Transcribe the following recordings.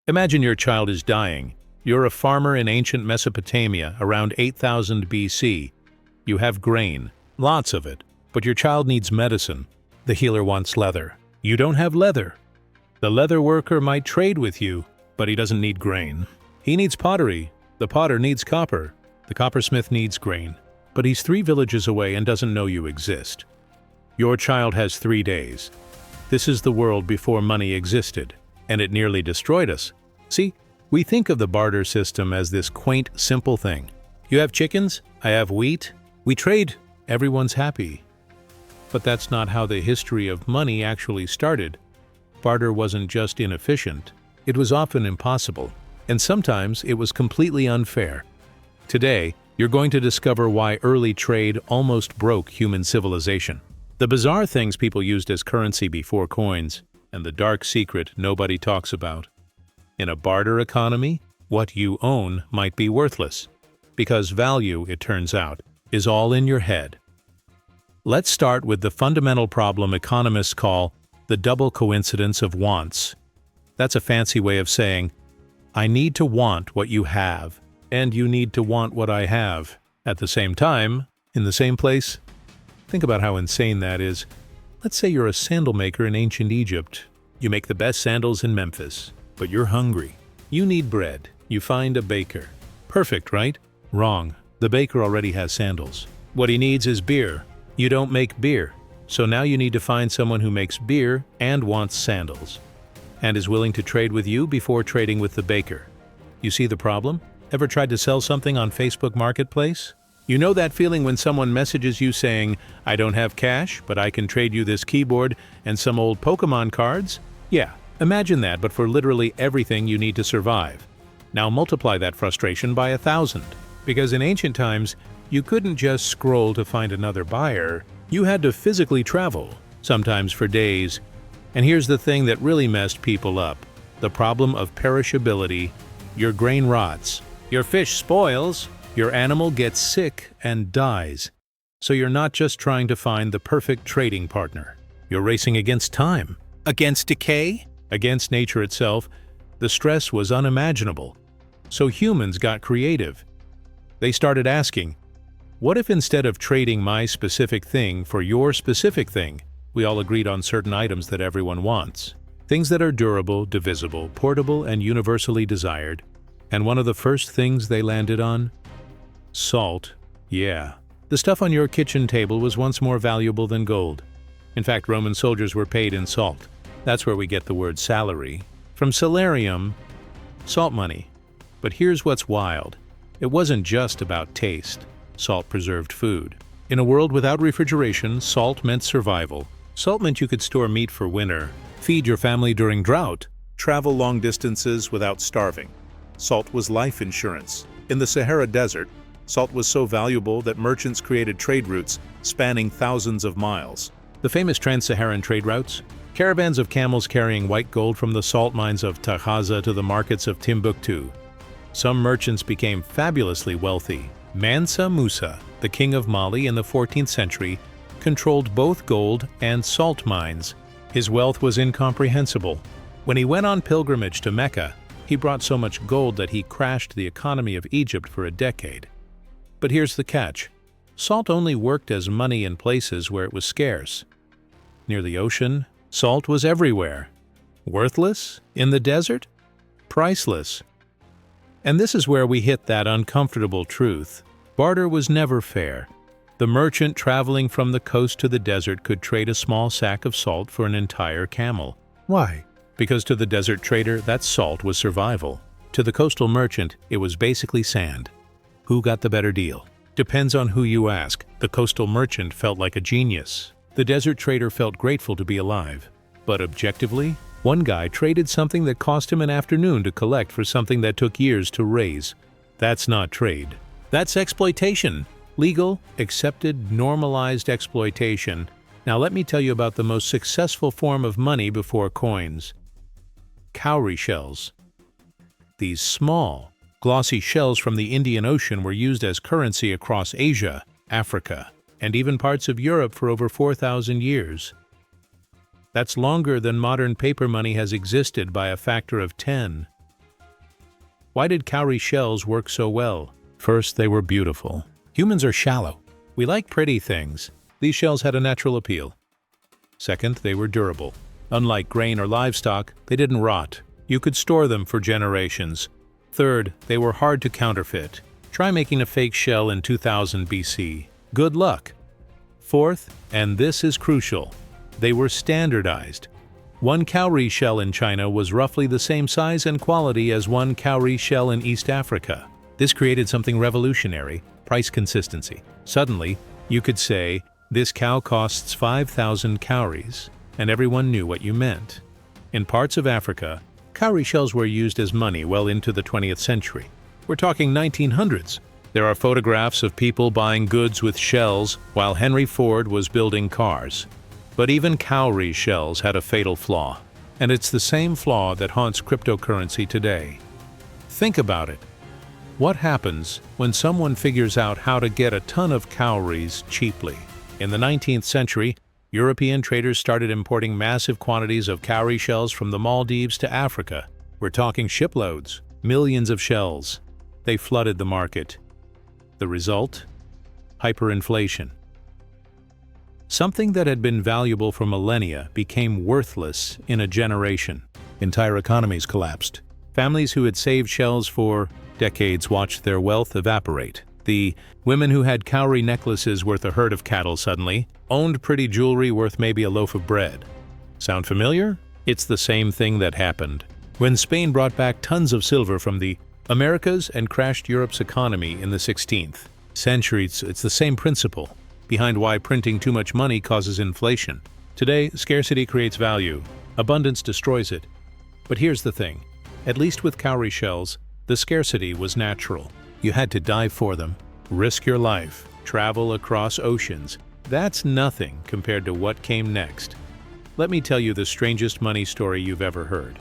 Imagine your child is dying. You're a farmer in ancient Mesopotamia around 8000 BC. You have grain, lots of it, but your child needs medicine. The healer wants leather. You don't have leather. The leather worker might trade with you, but he doesn't need grain. He needs pottery. The potter needs copper. The coppersmith needs grain, but he's 3 villages away and doesn't know you exist. Your child has 3 days. This is the world before money existed, and it nearly destroyed us. See, we think of the barter system as this quaint, simple thing. You have chickens, I have wheat, we trade, everyone's happy. But that's not how the history of money actually started. Barter wasn't just inefficient, it was often impossible, and sometimes it was completely unfair. Today, you're going to discover why early trade almost broke human civilization. The bizarre things people used as currency before coins, and the dark secret nobody talks about. In a barter economy, what you own might be worthless, because value, it turns out, is all in your head. Let's start with the fundamental problem economists call the double coincidence of wants. That's a fancy way of saying, I need to want what you have, and you need to want what I have, at the same time, in the same place. Think about how insane that is. Let's say you're a sandal maker in ancient Egypt. You make the best sandals in Memphis, but you're hungry. You need bread. You find a baker. Perfect, right? Wrong. The baker already has sandals. What he needs is beer. You don't make beer. So now you need to find someone who makes beer and wants sandals, and is willing to trade with you before trading with the baker. You see the problem? Ever tried to sell something on Facebook Marketplace? You know that feeling when someone messages you saying, I don't have cash, but I can trade you this keyboard and some old Pokemon cards? Yeah, imagine that, but for literally everything you need to survive. Now multiply that frustration by 1,000. Because in ancient times, you couldn't just scroll to find another buyer. You had to physically travel, sometimes for days. And here's the thing that really messed people up. The problem of perishability. Your grain rots. Your fish spoils. Your animal gets sick and dies. So you're not just trying to find the perfect trading partner. You're racing against time. Against decay? Against nature itself. The stress was unimaginable. So humans got creative. They started asking, what if instead of trading my specific thing for your specific thing, we all agreed on certain items that everyone wants? Things that are durable, divisible, portable, and universally desired. And one of the first things they landed on? Salt. Yeah. The stuff on your kitchen table was once more valuable than gold. In fact, Roman soldiers were paid in salt. That's where we get the word salary. From salarium, salt money. But here's what's wild. It wasn't just about taste. Salt preserved food. In a world without refrigeration, salt meant survival. Salt meant you could store meat for winter, feed your family during drought, travel long distances without starving. Salt was life insurance. In the Sahara Desert, salt was so valuable that merchants created trade routes spanning thousands of miles. The famous trans-Saharan trade routes? Caravans of camels carrying white gold from the salt mines of Tahaza to the markets of Timbuktu. Some merchants became fabulously wealthy. Mansa Musa, the king of Mali in the 14th century, controlled both gold and salt mines. His wealth was incomprehensible. When he went on pilgrimage to Mecca, he brought so much gold that he crashed the economy of Egypt for a decade. But here's the catch. Salt only worked as money in places where it was scarce. Near the ocean, salt was everywhere. Worthless? In the desert? Priceless. And this is where we hit that uncomfortable truth. Barter was never fair. The merchant traveling from the coast to the desert could trade a small sack of salt for an entire camel. Why? Because to the desert trader, that salt was survival. To the coastal merchant, it was basically sand. Who got the better deal? Depends on who you ask. The coastal merchant felt like a genius. The desert trader felt grateful to be alive. But objectively, one guy traded something that cost him an afternoon to collect for something that took years to raise. That's not trade. That's exploitation. Legal, accepted, normalized exploitation. Now let me tell you about the most successful form of money before coins. Cowrie shells. These small, glossy shells from the Indian Ocean were used as currency across Asia, Africa, and even parts of Europe for over 4,000 years. That's longer than modern paper money has existed by a factor of 10. Why did cowrie shells work so well? First, they were beautiful. Humans are shallow. We like pretty things. These shells had a natural appeal. Second, they were durable. Unlike grain or livestock, they didn't rot. You could store them for generations. Third, they were hard to counterfeit. Try making a fake shell in 2000 BC. Good luck. Fourth, and this is crucial, they were standardized. One cowrie shell in China was roughly the same size and quality as one cowrie shell in East Africa. This created something revolutionary: price consistency. Suddenly, you could say, "This cow costs 5,000 cowries," and everyone knew what you meant. In parts of Africa, cowrie shells were used as money well into the 20th century. We're talking 1900s. There are photographs of people buying goods with shells while Henry Ford was building cars. But even cowrie shells had a fatal flaw, and it's the same flaw that haunts cryptocurrency today. Think about it. What happens when someone figures out how to get a ton of cowries cheaply? In the 19th century, European traders started importing massive quantities of cowrie shells from the Maldives to Africa. We're talking shiploads, millions of shells. They flooded the market. The result? Hyperinflation. Something that had been valuable for millennia became worthless in a generation. Entire economies collapsed. Families who had saved shells for decades watched their wealth evaporate. The women who had cowrie necklaces worth a herd of cattle suddenly owned pretty jewelry worth maybe a loaf of bread. Sound familiar? It's the same thing that happened when Spain brought back tons of silver from the Americas and crashed Europe's economy in the 16th century. It's the same principle behind why printing too much money causes inflation. Today, scarcity creates value. Abundance destroys it. But here's the thing. At least with cowrie shells, the scarcity was natural. You had to dive for them, risk your life, travel across oceans. That's nothing compared to what came next. Let me tell you the strangest money story you've ever heard.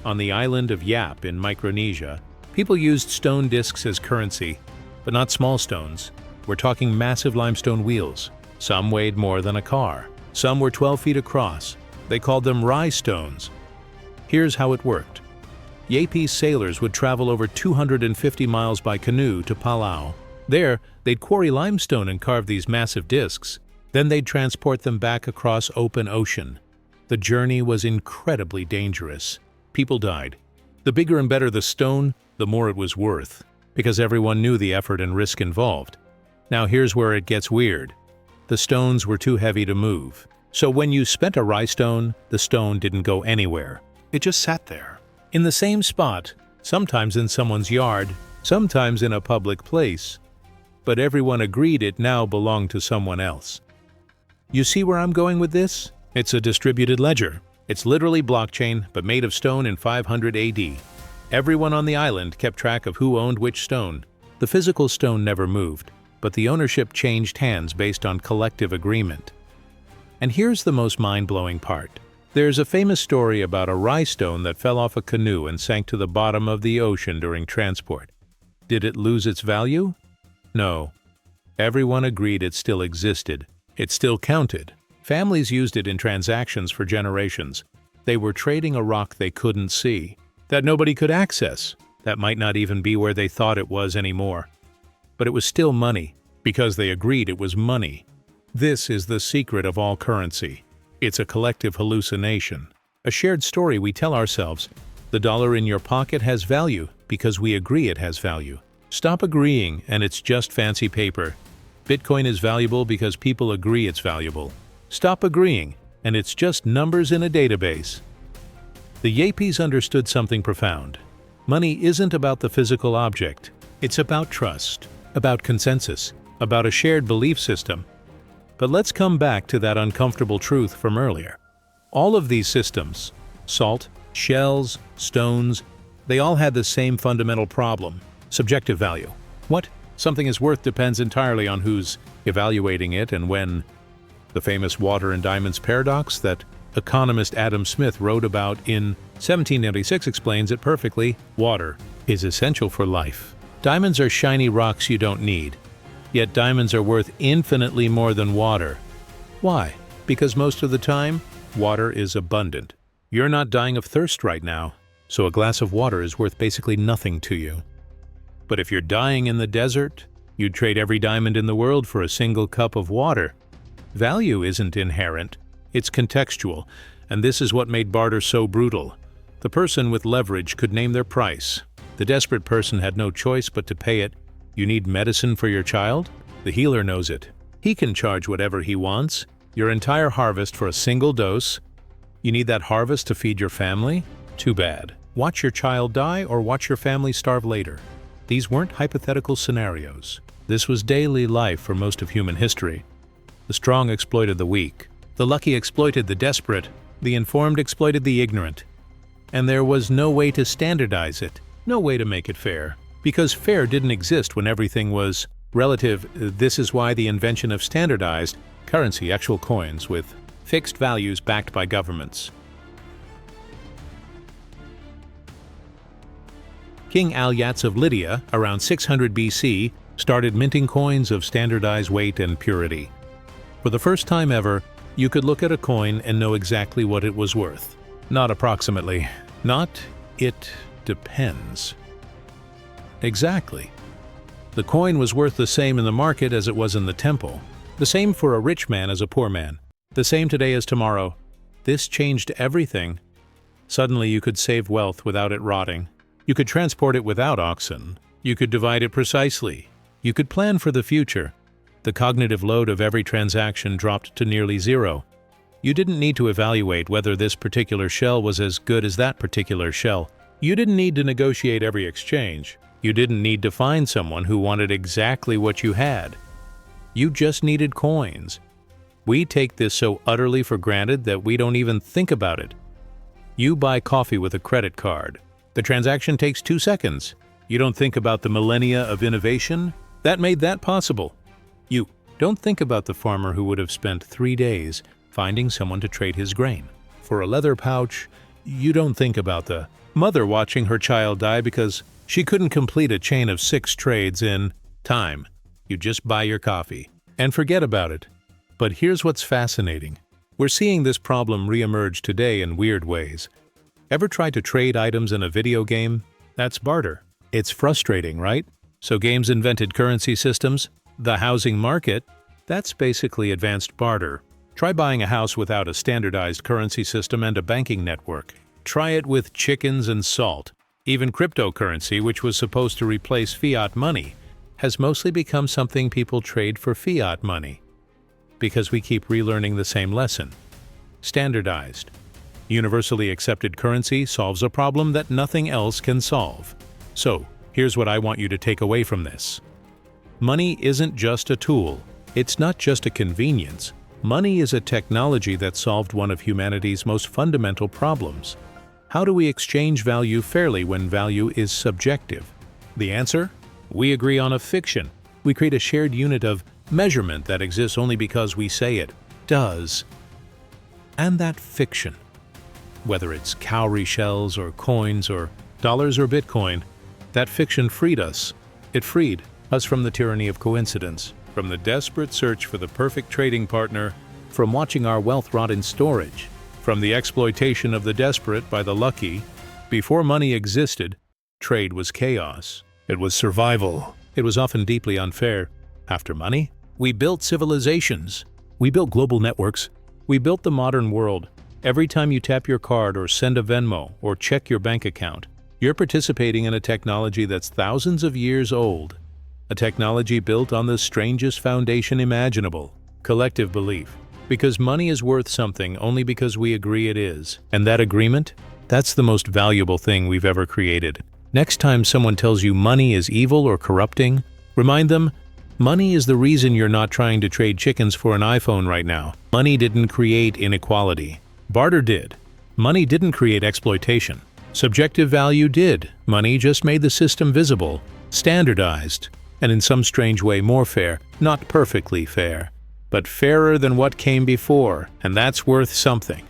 On the island of Yap in Micronesia, people used stone discs as currency, but not small stones. We're talking massive limestone wheels. Some weighed more than a car. Some were 12 feet across. They called them rye stones. Here's how it worked. Yapese sailors would travel over 250 miles by canoe to Palau. There, they'd quarry limestone and carve these massive discs. Then they'd transport them back across open ocean. The journey was incredibly dangerous. People died. The bigger and better the stone, the more it was worth, because everyone knew the effort and risk involved. Now here's where it gets weird. The stones were too heavy to move. So when you spent a rye stone, the stone didn't go anywhere. It just sat there, in the same spot, sometimes in someone's yard, sometimes in a public place. But everyone agreed it now belonged to someone else. You see where I'm going with this? It's a distributed ledger. It's literally blockchain, but made of stone in 500 AD. Everyone on the island kept track of who owned which stone. The physical stone never moved, but the ownership changed hands based on collective agreement. And here's the most mind-blowing part. There's a famous story about a rye stone that fell off a canoe and sank to the bottom of the ocean during transport. Did it lose its value? No. Everyone agreed it still existed. It still counted. Families used it in transactions for generations. They were trading a rock they couldn't see, that nobody could access, that might not even be where they thought it was anymore. But it was still money, because they agreed it was money. This is the secret of all currency. It's a collective hallucination, a shared story we tell ourselves. The dollar in your pocket has value because we agree it has value. Stop agreeing and it's just fancy paper. Bitcoin is valuable because people agree it's valuable. Stop agreeing and it's just numbers in a database. The Yapes understood something profound. Money isn't about the physical object. It's about trust, about consensus, about a shared belief system. But let's come back to that uncomfortable truth from earlier. All of these systems, salt, shells, stones, they all had the same fundamental problem: subjective value. What something is worth depends entirely on who's evaluating it and when. The famous water and diamonds paradox that economist Adam Smith wrote about in 1796 explains it perfectly. Water is essential for life. Diamonds are shiny rocks you don't need. Yet diamonds are worth infinitely more than water. Why? Because most of the time, water is abundant. You're not dying of thirst right now. so a glass of water is worth basically nothing to you. But if you're dying in the desert, you'd trade every diamond in the world for a single cup of water. Value isn't inherent, it's contextual, and this is what made barter so brutal. The person with leverage could name their price. The desperate person had no choice but to pay it. You need medicine for your child? The healer knows it. He can charge whatever he wants. Your entire harvest for a single dose. You need that harvest to feed your family? Too bad. Watch your child die or watch your family starve later. These weren't hypothetical scenarios. This was daily life for most of human history. The strong exploited the weak. The lucky exploited the desperate. The informed exploited the ignorant. And there was no way to standardize it, no way to make it fair. Because fair didn't exist when everything was relative. This is why the invention of standardized currency, actual coins with fixed values backed by governments. King Alyats of Lydia, around 600 BC, started minting coins of standardized weight and purity. For the first time ever, you could look at a coin and know exactly what it was worth. Not approximately. Not, it depends. Exactly. The coin was worth the same in the market as it was in the temple. The same for a rich man as a poor man. The same today as tomorrow. This changed everything. Suddenly you could save wealth without it rotting. You could transport it without oxen. You could divide it precisely. You could plan for the future. The cognitive load of every transaction dropped to nearly zero. You didn't need to evaluate whether this particular shell was as good as that particular shell. You didn't need to negotiate every exchange. You didn't need to find someone who wanted exactly what you had. You just needed coins. We take this so utterly for granted that we don't even think about it. You buy coffee with a credit card. The transaction takes 2 seconds. You don't think about the millennia of innovation that made that possible. You don't think about the farmer who would have spent 3 days finding someone to trade his grain. For a leather pouch, you don't think about the mother watching her child die because she couldn't complete a chain of 6 trades in time. You just buy your coffee and forget about it. But here's what's fascinating. We're seeing this problem reemerge today in weird ways. Ever tried to trade items in a video game? That's barter. It's frustrating, right? So games invented currency systems. The housing market, that's basically advanced barter. Try buying a house without a standardized currency system and a banking network. Try it with chickens and salt. Even cryptocurrency, which was supposed to replace fiat money, has mostly become something people trade for fiat money. Because we keep relearning the same lesson. Standardized. Universally accepted currency solves a problem that nothing else can solve. So, here's what I want you to take away from this. Money isn't just a tool. It's not just a convenience. Money is a technology that solved one of humanity's most fundamental problems. How do we exchange value fairly when value is subjective? The answer? We agree on a fiction. We create a shared unit of measurement that exists only because we say it does. And that fiction, whether it's cowrie shells or coins or dollars or Bitcoin, that fiction freed us. It freed us from the tyranny of coincidence, from the desperate search for the perfect trading partner, from watching our wealth rot in storage, from the exploitation of the desperate by the lucky. Before money existed, trade was chaos. It was survival. It was often deeply unfair. After money, we built civilizations. We built global networks. We built the modern world. Every time you tap your card or send a Venmo or check your bank account, you're participating in a technology that's thousands of years old. A technology built on the strangest foundation imaginable, collective belief. Because money is worth something only because we agree it is. And that agreement? That's the most valuable thing we've ever created. Next time someone tells you money is evil or corrupting, remind them, money is the reason you're not trying to trade chickens for an iPhone right now. Money didn't create inequality. Barter did. Money didn't create exploitation. Subjective value did. Money just made the system visible, standardized, and in some strange way more fair. Not perfectly fair, but fairer than what came before, and that's worth something.